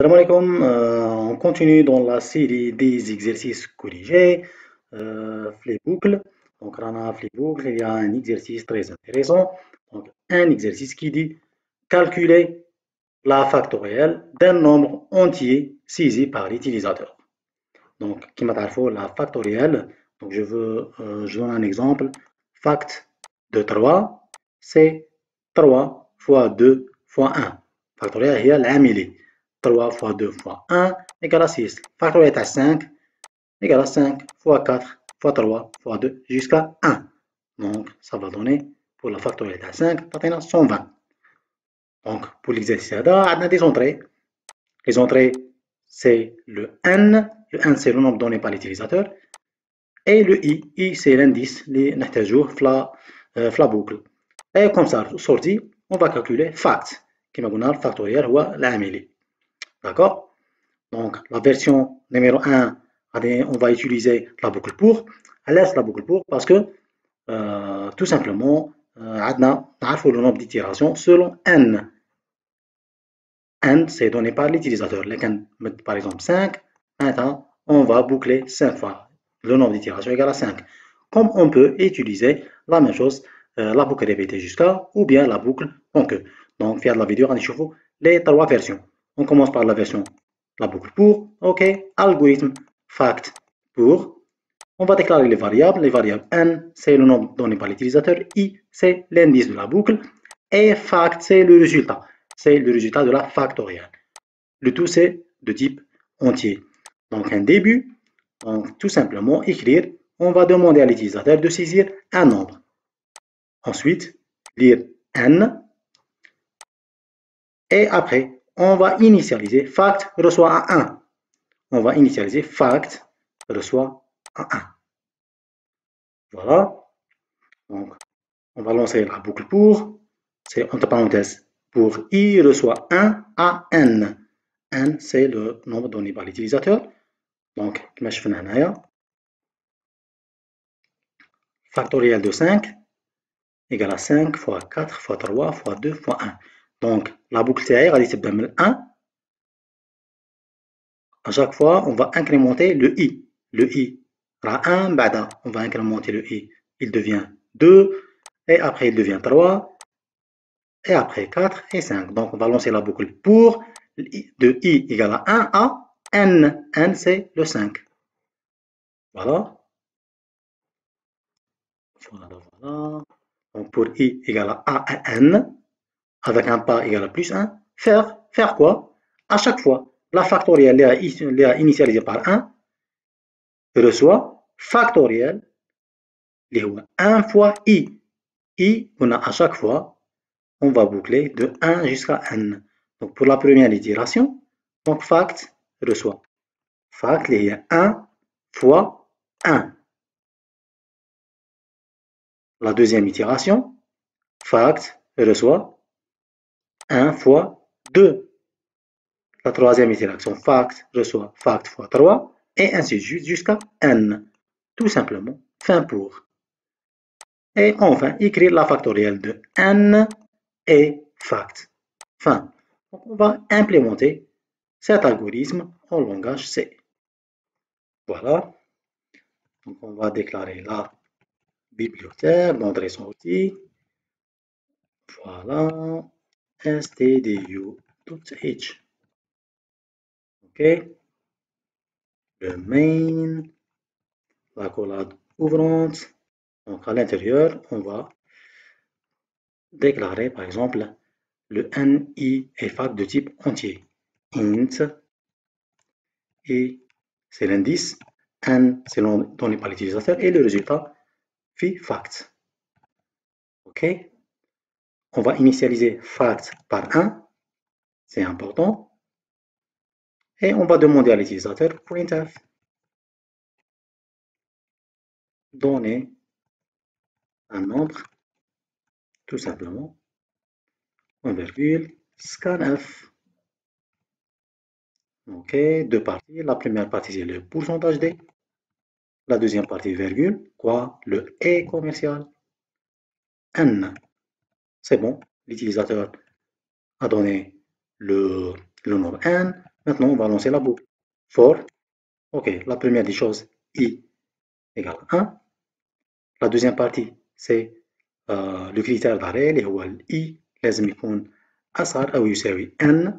Salam alaikum, on continue dans la série des exercices corrigés, les boucles. Donc, Rana, les boucles, il y a un exercice très intéressant. Donc, un exercice qui dit calculer la factorielle d'un nombre entier saisi par l'utilisateur. Donc, qui m'a la factorielle. Donc, je donne un exemple. Fact de 3, c'est 3 fois 2 fois 1. Factorielle هي العاملي. 3 fois 2 fois 1 égale à 6. Factorielle à 5 égale à 5 fois 4 fois 3 fois 2 jusqu'à 1. Donc, ça va donner pour la factorielle à 5, 120. Donc, pour l'exercice, on a des entrées. Les entrées, c'est le n. Le n, c'est le nombre donné par l'utilisateur. Et le i. I, c'est l'indice اللي نحتاجوه في la boucle. Et comme ça, sorti, on va calculer fact. كما قلنا الفاكتوريال هو العاملي. D'accord? Donc, la version numéro 1, on va utiliser la boucle pour. Laisse la boucle pour parce que, tout simplement, نعرفوا le nombre d'itérations selon n. N, c'est donné par l'utilisateur. Par exemple, 5, maintenant, on va boucler 5 fois. Le nombre d'itérations égale à 5. Comme on peut utiliser la même chose, la boucle répétée jusqu'à, ou bien la boucle en queue. Donc, faire de la vidéo, on échauffe les trois versions. On commence par la version, la boucle pour, ok, algorithme, fact, pour. On va déclarer les variables. Les variables n, c'est le nombre donné par l'utilisateur. I, c'est l'indice de la boucle. Et fact, c'est le résultat. C'est le résultat de la factorielle. Le tout, c'est de type entier. Donc, un début, donc tout simplement écrire, on va demander à l'utilisateur de saisir un nombre. Ensuite, lire n. Et après, on va initialiser fact reçoit un 1. On va initialiser fact reçoit un 1. Voilà. Donc, on va lancer la boucle pour. C'est entre parenthèses pour i reçoit 1 à n. n, c'est le nombre donné par l'utilisateur. Donc, كما شفنا هنايا factoriel de 5 égale à 5 fois 4 fois 3 fois 2 fois 1. Donc, la boucle تاعي غادي تبدا من 1. À chaque fois, on va incrémenter le i. Le i sera 1, بعدا on va incrémenter le i. Il devient 2, et après il devient 3, et après 4 et 5. Donc, on va lancer la boucle pour de i égale à 1 à n. n, c'est le 5. Voilà. Voilà. Donc, pour i égale à a à n, avec un pas égale à plus 1, faire quoi? À chaque fois, la factorielle est initialisée par 1 reçoit factorielle, qui est 1 fois i. I, on a à chaque fois, on va boucler de 1 jusqu'à n. Donc, pour la première itération, donc fact reçoit fact, qui est 1 fois 1. La deuxième itération, fact reçoit 1 fois 2. La troisième itération, fact reçoit fact fois 3, et ainsi de suite jusqu'à n. Tout simplement, fin pour. Et enfin, écrire la factorielle de n et fact. Fin. Donc, on va implémenter cet algorithme en langage C. Voilà. Donc, on va déclarer la bibliothèque d'entrée-sortie. Voilà. stdu.h. OK. Le main. La collade ouvrante. Donc, à l'intérieur, on va déclarer, par exemple, le ni est fact de type entier. Int, et c'est l'indice, n, c'est le nom donné par l'utilisateur, et le résultat, phi fact. OK? On va initialiser fact par 1, c'est important. Et on va demander à l'utilisateur printf, donner un nombre, tout simplement, en virgule, scanf. OK, deux parties. La première partie, c'est le pourcentage D. La deuxième partie, virgule, quoi? Le et commercial. N. C'est bon, l'utilisateur a donné le nombre n. Maintenant, on va lancer la boucle. For, ok, la première des choses, I égale 1. La deuxième partie, c'est le critère d'arrêt اللي هو ال I لازم يكون أصغر أو يساوي N.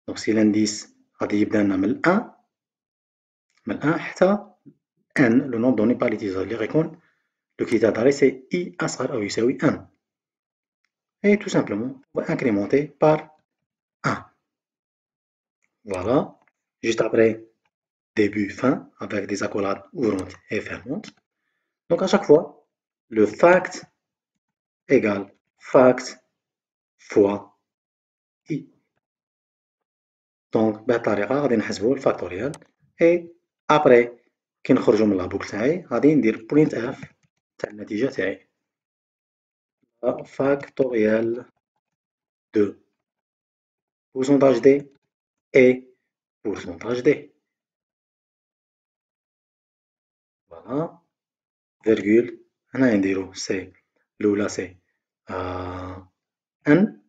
دونك سي لانديس غادي يبدا لنا من 1 حتى N لو نومبر دوني بار ليتيزاتور اللي غيكون لو كريتير d'arrêt c'est I أصغر أو يساوي 1. Et tout simplement, on va incrémenter par 1. Voilà. Juste après, début, fin, avec des accolades ouvrantes et fermantes. Donc à chaque fois, le fact égale fact fois I. دونك بهاد الطريقة غادي نحسبو الفاكتوريال اي ابري كي نخرجو من لابوكل تاعي غادي ندير بوينت اف تاع النتيجة تاعي فاكتوريال دو pourcentage d et pourcentage d. Voilà. Virgule هنايا نديرو سي الأولى سي n,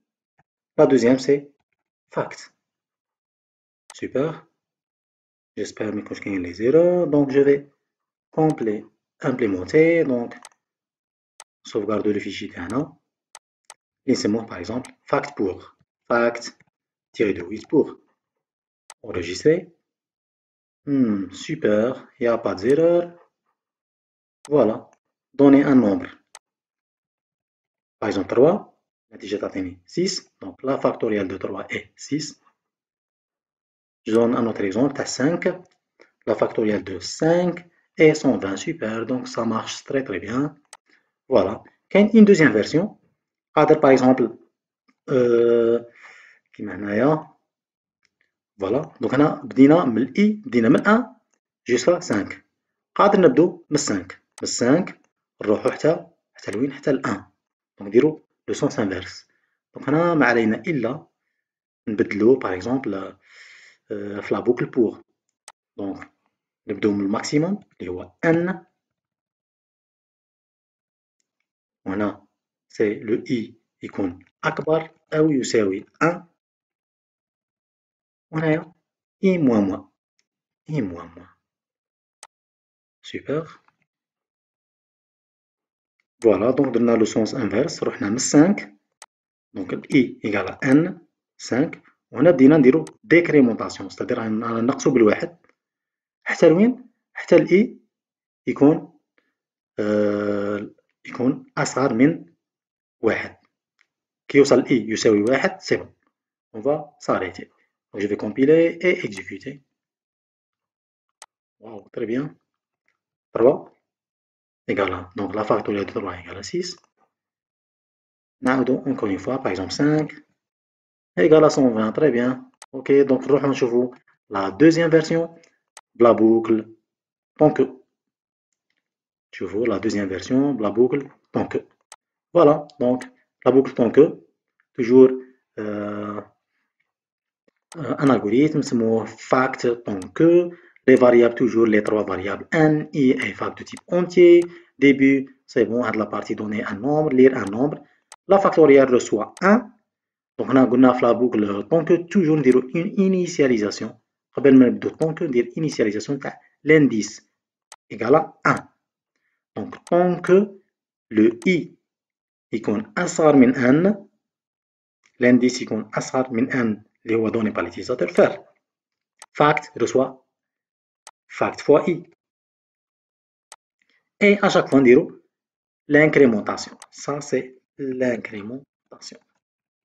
la deuxième c'est fact. Super. J'espère ما يكونش كاين لي زيرو. Donc je vais implémenter. Donc sauvegarde le fichier تاعنا اللي نسموه par exemple fact pour fact tiré de 8 pour enregistrer. Super, il n'y a pas d'erreur. Voilà. Donner un nombre. Par exemple 3. النتيجة تعطيني 6. Donc la factorielle de 3 est 6. Je donne un autre exemple تاع 5. La factorielle de 5 est 120. Super, donc ça marche très très bien. Voilà. Une deuxième version. Par exemple كيما هنايا. Voilà. Donc هنا بدينا من I بدينا من 1 jusqu'à 5. قادر نبدو من 5. من 5 نروحو حتى لوين؟ حتى ل 1. دونك نديرو لو سونس انفيرس. دونك هنا ما علينا إلا نبدلو باغ اكزومبل في لا بوكل بوغ. دونك نبدو من الماكسيموم اللي هو ان، وهنا سي لو اي يكون اكبر او يساوي ان، وهنايا اي موان موان اي موان موان. سوبر. فوالا دونك درنا لو سونس انفيرس، رحنا من 5 دونك اي ايكال ان 5، وهنا بدينا نديرو ديكريمونطاسيون ستادير نقصو بالواحد حتى لوين؟ حتى الاي يكون يكون أصغر من واحد. كي يوصل إي يساوي واحد سي بون، on va s'arrêter. Donc je vais compiler et exécuter. Wow, très bien. 3 égale 1. Donc la factorielle de 3 égale à 6. نعاودو encore une fois, par exemple 5 égale à 120. Très bien. Ok, donc نروحو نشوفو la deuxième version de la boucle tant que. نشوفو la deuxième version de la boucle tant que. Voilà, donc la boucle tant que, toujours un algorithme نسموه fact tant que les variables toujours les trois variables n, i et fact de type entier. Début c'est bon, هاد la partie donner un nombre, lire un nombre. La factorielle reçoit 1. Donc هنا قلنا في la boucle tant que toujours نديرو une initialisation. قبل ما نبدو tant que ندير initialisation تاع l'indice égale à 1. Donc tant que le i يكون أصغر من n، l'indice يكون أصغر من n اللي هو donné par l'utilisateur faire fact reçoit fact fois i. Et à chaque fois نديرو l'incrémentation. Ça c'est l'incrémentation.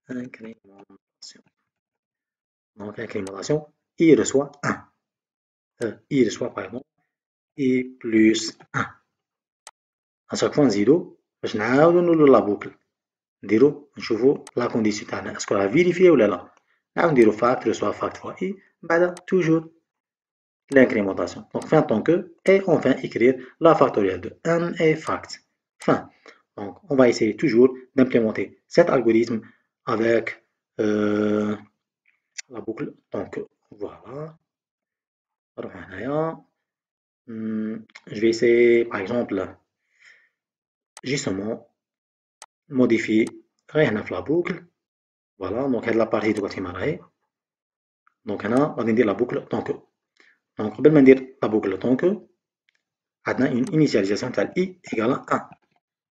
Incrémentation. Donc incrémentation, i reçoit 1. I reçoit pardon i plus 1. À chaque fois نزيدو باش نعاودو نولو لا بوكل، نديرو نشوفو لا كونديسيون تاعنا اسكو راه فيريفيي ولا لا. نعاود نديرو fact reçoit fact fois i، بعد toujours l'incrémentation. Donc fin tant que, et enfin écrire la factorielle de n et fact. Fin. Donc on va essayer toujours d'implémenter cet algorithme avec la boucle tant que. Voilà. Je vais essayer par exemple justement modifier rien à la boucle. Voilà, donc la partie de Guatemala. دونك هنا غادي ندير لا بوكل طونكو. دونك قبل ما ندير لا بوكل طونكو عندنا اون انيسياليزاسيون تاع اي ايكال 1.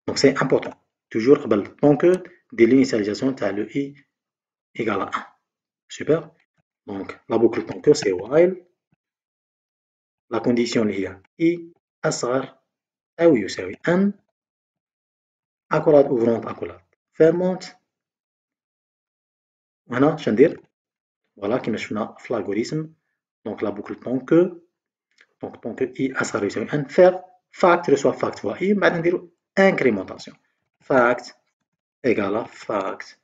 دونك سي امبورطون توجور قبل طونكو دير l'initialisation تاع لو i égale à 1. Super. Donc la boucle طونكو c'est while la condition اللي هي i أصغر أو يساوي n accolade ouvrante accolade fermante. وهنا اش ندير فوالا كيما شفنا في الالغوريثم. دونك لا بوكل طونكو طونكو i أصغر يساوي n faire fact reçoit fact fois i من بعد نديرو incrémentation fact égale à fact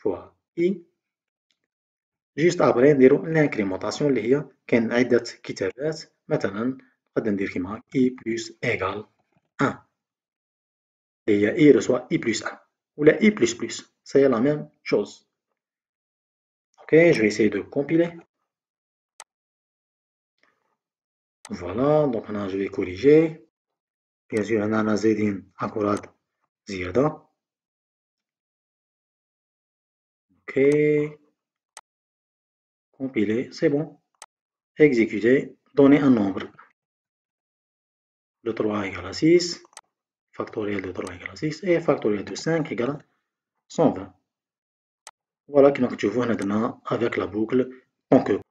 fois i. جيست ابري نديرو لانكريمونطاسيون اللي هي كاين عدة كتابات. مثلا نقدر ندير كيما اي بلس ايغال 1 اللي هي اي رسوا اي بلس 1 ولا اي بلس بلس سي لا ميم شوز. اوكي جو اسيي دو كومبيلي. فوالا دونك هنا جو في كوريجي بيان سور هنا رانا زايدين اكوراد زيادة. اوكي compiler, c'est bon. Exécuter, donner un nombre. Le 3 égale à 6, factoriel de 3 égale à 6, et factoriel de 5 égale à 120. Voilà كما كتشوفوا هنا درنا avec la boucle طونكو.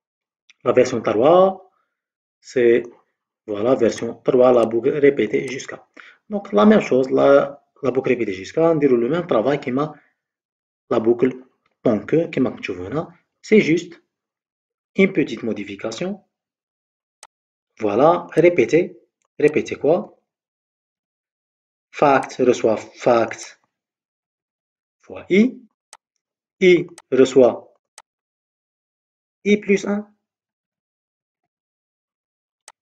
La version 3, c'est voilà version 3, la boucle répétée jusqu'à. Donc la même chose, la boucle répétée jusqu'à, نديرو le même travail كما la boucle طونكو كما كتشوفوا هنا. C'est juste une petite modification. Voilà, répéter. Répéter quoi? Fact reçoit fact fois i. I reçoit i plus 1.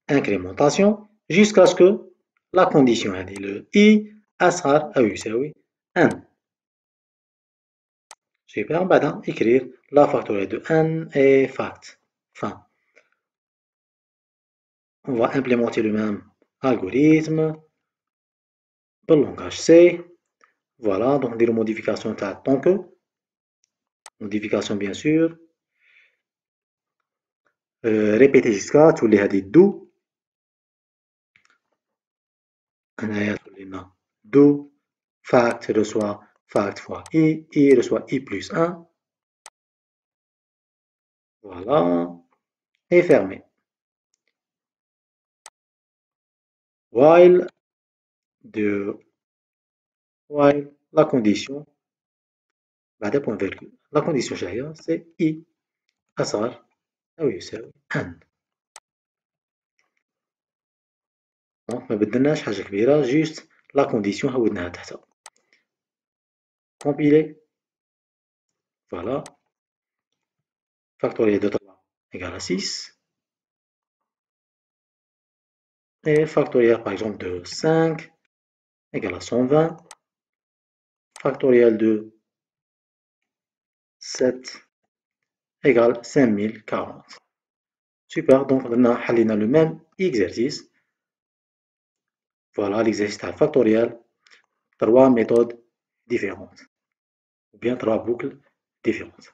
Incrémentation jusqu'à ce que la condition est le i أصغر أو يساوي n. Super, بعدها écrire la factorielle de n et fact. Fin. On va implémenter le même algorithme dans le langage C. Voilà, donc des modifications tant que modification bien sûr. Répéter jusqu'à tous les hadiths do. هنايا تولي لنا do fact reçoit fact fois i reçoit i plus 1. Voilà, et fermé. While la condition بعد point virgule. La condition جاية c'est i أصغر أو يساوي n. دونك ما بدلناش حاجة كبيرة جوست لا كونديسيون هودناها تحت. كومبيلي. فوالا factoriel de 3 égale à 6. Et factoriel par exemple de 5 égale à 120. Factoriel de 7 égale 5040. Super, donc on a حلينا le même exercice. Voilà l'exercice factoriel. 3 méthodes différentes. Ou bien 3 boucles différentes.